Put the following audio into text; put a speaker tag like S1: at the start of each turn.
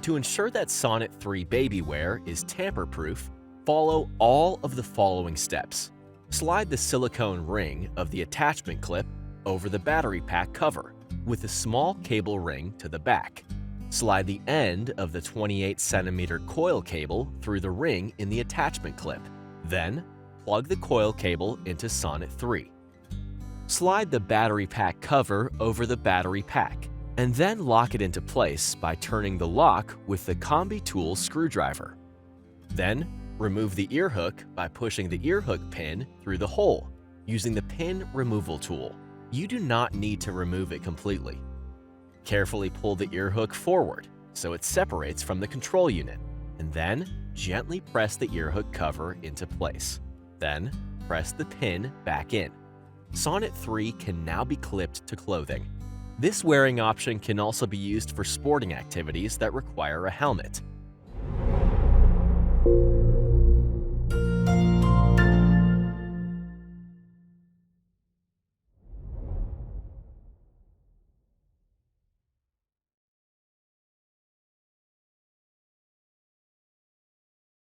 S1: To ensure that Sonnet 3 baby wear is tamper-proof, follow all of the following steps. Slide the silicone ring of the attachment clip over the battery pack cover with a small cable ring to the back. Slide the end of the 28cm coil cable through the ring in the attachment clip. Then, plug the coil cable into Sonnet 3. Slide the battery pack cover over the battery pack, and then lock it into place by turning the lock with the Combi Tool screwdriver. Then, remove the ear hook by pushing the ear hook pin through the hole using the pin removal tool. You do not need to remove it completely. Carefully pull the ear hook forward so it separates from the control unit, and then gently press the ear hook cover into place. Then, press the pin back in. Sonnet 3 can now be clipped to clothing. This wearing option can also be used for sporting activities that require a helmet.